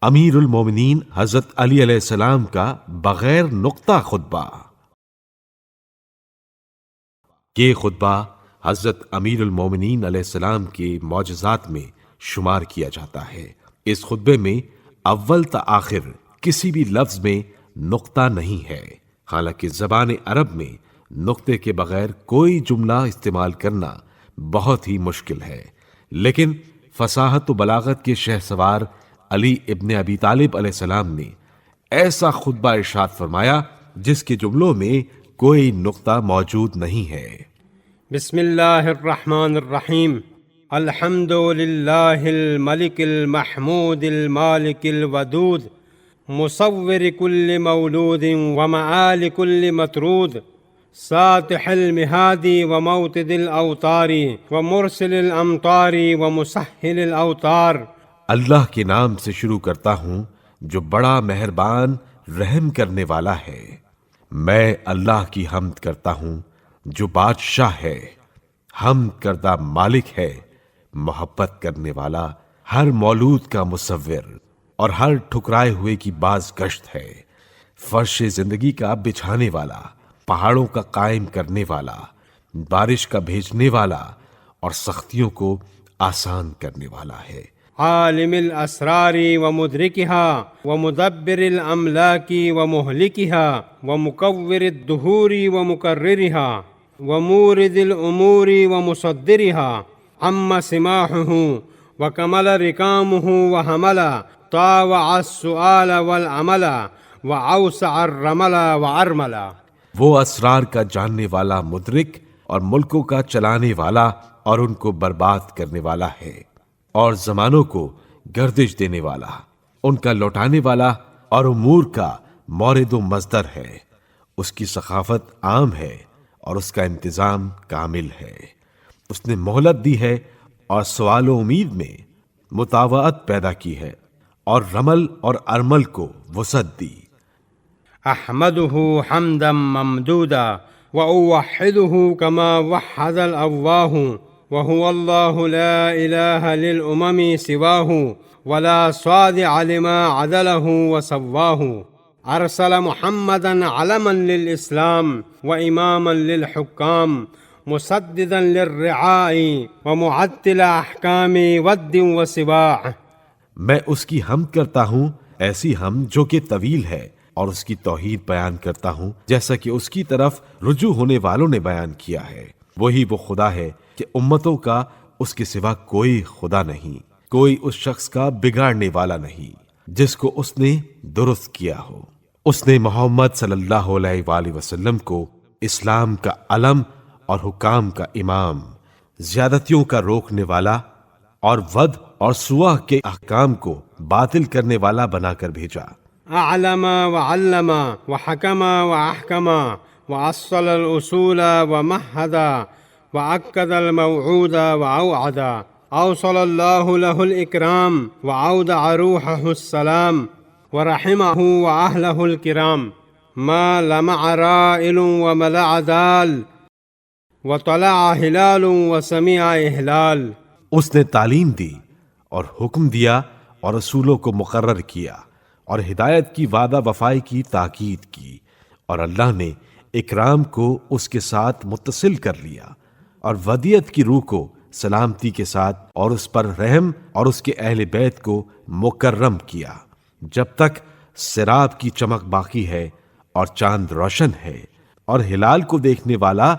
امیر المومنین حضرت علی علیہ السلام کا بغیر نقطہ خطبہ۔ یہ خطبہ حضرت امیر المومنین علیہ السلام کے معجزات میں شمار کیا جاتا ہے۔ اس خطبے میں اول تا آخر کسی بھی لفظ میں نقطہ نہیں ہے، حالانکہ زبان عرب میں نقطے کے بغیر کوئی جملہ استعمال کرنا بہت ہی مشکل ہے، لیکن فصاحت و بلاغت کے شہسوار علی ابن ابی طالب علیہ السلام نے ایسا خطبہ ارشاد فرمایا جس کے جملوں میں کوئی نقطہ موجود نہیں ہے۔ بسم اللہ الرحمن الرحیم۔ الحمد للہ الملک المحمود المالک الودود، مصور کل مولود ومعال کل مطرود، ساطح المہادی وموتد الاوتار ومرسل الامطار ومسہل الاوتار۔ اللہ کے نام سے شروع کرتا ہوں جو بڑا مہربان رحم کرنے والا ہے۔ میں اللہ کی حمد کرتا ہوں جو بادشاہ ہے، حمد کردہ مالک ہے، محبت کرنے والا، ہر مولود کا مصور اور ہر ٹھکرائے ہوئے کی باز گشت ہے، فرش زندگی کا بچھانے والا، پہاڑوں کا قائم کرنے والا، بارش کا بھیجنے والا اور سختیوں کو آسان کرنے والا ہے۔ عالم الاسرار ومدرکها ومدبر الاملاک ومہلکها ومکور الدہور ومکررها ومورد الامور ومصدرها عم سماحه وکمل رکامه وحمل طاوع السؤال والعمل وعوسع الرمل وعرمل۔ وہ اسرار کا جاننے والا، مدرک اور ملکوں کا چلانے والا اور ان کو برباد کرنے والا ہے، اور زمانوں کو گردش دینے والا، ان کا لوٹانے والا اور امور کا مورد و مصدر ہے۔ اس کی ثقافت عام ہے اور اس کا انتظام کامل ہے۔ اس نے مہلت دی ہے اور سوال و امید میں مطاوعت پیدا کی ہے، اور رمل اور ارمل کو وسعت دی۔ احمده حمدا ممدودا واوحده كما وحد الأواه، وهو الله لا إله للأمم سواه ولا صادع لما عدله وسواه۔ أرسل محمدا علما للإسلام وإماما للحكام، مسددا للرعاء ومعتل أحكام ود وسباع۔ میں اس کی حمد کرتا ہوں، ایسی حمد جو کہ طویل ہے، اور اس کی توحید بیان کرتا ہوں جیسا کہ اس کی طرف رجوع ہونے والوں نے بیان کیا ہے۔ وہی وہ خدا ہے کہ امتوں کا اس کے سوا کوئی خدا نہیں، کوئی اس شخص کا بگاڑنے والا نہیں جس کو اس نے درست کیا ہو۔ اس نے محمد صلی اللہ علیہ وآلہ وسلم کو اسلام کا علم اور حکام کا امام، زیادتیوں کا روکنے والا اور ود اور سوا کے احکام کو باطل کرنے والا بنا کر بھیجا۔ أعلم وعلم وحكم وأحكم وأصل الأصول ومهد وأكد الموعود وأوعد، أوصل الله له الإكرام وأودع روحه السلام ورحمه وأهله الكرام، ما لمع رائل وملع دال وطلع هلال وسمع إهلال۔ اس نے تعلیم دی اور حکم دیا اور رسولوں کو مقرر کیا اور ہدایت کی وعدہ وفائی کی تاکید کی، اور اللہ نے اکرام کو اس کے ساتھ متصل کر لیا اور ودیت کی روح کو سلامتی کے ساتھ، اور اس پر رحم اور اس کے اہل بیت کو مکرم کیا، جب تک سراب کی چمک باقی ہے اور چاند روشن ہے اور ہلال کو دیکھنے والا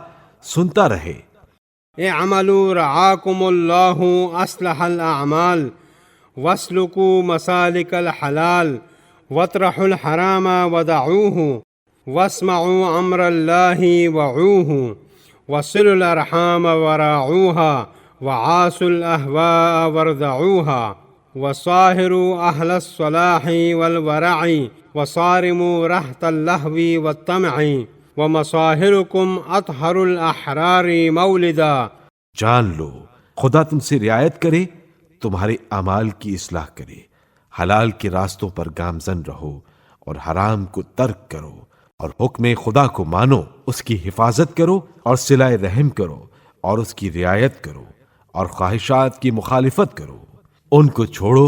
سنتا رہے۔ اعملوا رعاكم الله أصلح الأعمال واسلكوا مسالك الحلال واطرحوا الحرام ودعوه واسمعوا أمر الله وعوه وصلوا الأرحام وراعوها وعاسوا الأهواء واردعوها وصاهروا أهل الصلاح والورع وصارموا رهط اللهو والطمع ومصاهركم أطهر الأحرار مولدا۔ جان لو خدا تم سے رعایت کرے، تمہارے اعمال کی اصلاح کرے، حلال کے راستوں پر گامزن رہو اور حرام کو ترک کرو، اور حکم خدا کو مانو، اس کی حفاظت کرو اور صلہ رحم کرو اور اس کی رعایت کرو اور خواہشات کی مخالفت کرو، ان کو چھوڑو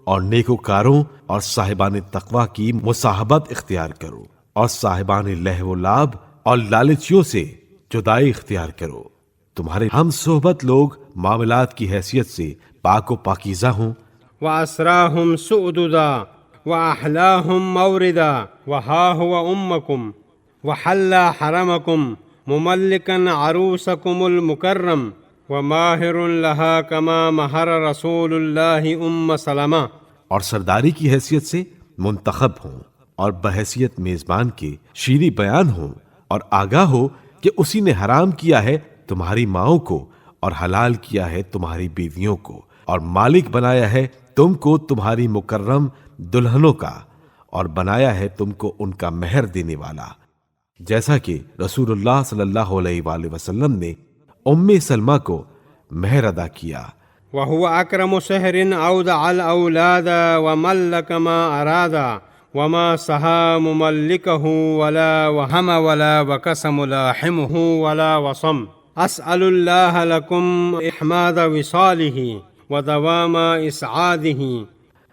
اور نیکوکاروں اور صاحبان تقوی کی مصاحبت اختیار کرو، اور صاحبان لہو و لعب اور لالچیوں سے جدائی اختیار کرو۔ تمہارے ہم صحبت لوگ معاملات کی حیثیت سے پاک و پاکیزہ ہوں، وأسراهم سؤددا وأحلاهم موردا وها هو أمكم وحل حرمكم مملكا عروسكم المكرم وماهر لها كما مهر رسول الله سلمہ، اور سرداری کی حیثیت سے منتخب ہوں، اور بحیثیت میزبان کے شیریں بیان ہوں، اور آگاہ ہو کہ اسی نے حرام کیا ہے تمہاری ماؤں کو اور حلال کیا ہے تمہاری بیویوں کو، اور مالک بنایا ہے تم کو تمہاری مکرم دلہنوں کا، اور بنایا ہے تم کو ان کا مہر دینے والا، جیسا کہ رسول اللہ صلی اللہ علیہ وآلہ وسلم نے ام سلمہ کو مہر ادا کیا۔ وهو أكرم شهر أودع الأولاد وملك ما أراد وما سها مملكه ولا وهم ولا وكس ملاحمه ولا وصم أسأل الله لكم إحماد وصاله ودوام إسعاده۔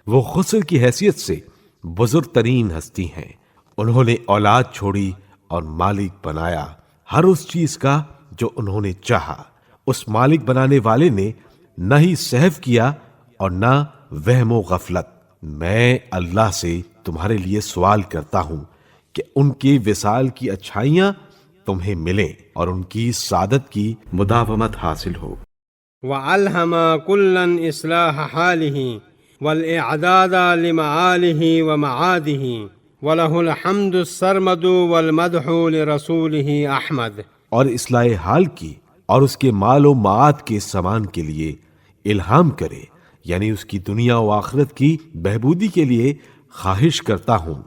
وہ خسر کی حیثیت سے بزرگ ترین ہستی ہیں، انہوں نے اولاد چھوڑی اور مالک بنایا ہر اس چیز کا جو انہوں نے چاہا، اس مالک بنانے والے نے نہ ہی سہو کیا اور نہ وہم و غفلت۔ میں اللہ سے تمہارے لیے سوال کرتا ہوں کہ ان کے وصال کی اچھائیاں تمہیں ملیں اور ان کی سعادت کی مداومت حاصل ہو۔ وألهم كلا إصلاح حاله والإعداد لمعاله ومعاده وله الحمد السرمد والمدح لرسوله أحمد۔ اور اصلاح حال کی اور اس کے مال و معاد کے سامان کے لیے الہام کرے، یعنی اس کی دنیا و آخرت کی بہبودی کے لیے خواہش کرتا ہوں۔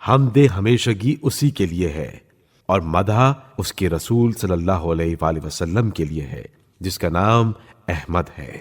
حمد ہمیشگی اسی کے لیے ہے، اور مدح اس کے رسول صلی اللہ علیہ وآلہ وسلم کے لیے ہے، جس کا نام احمد ہے۔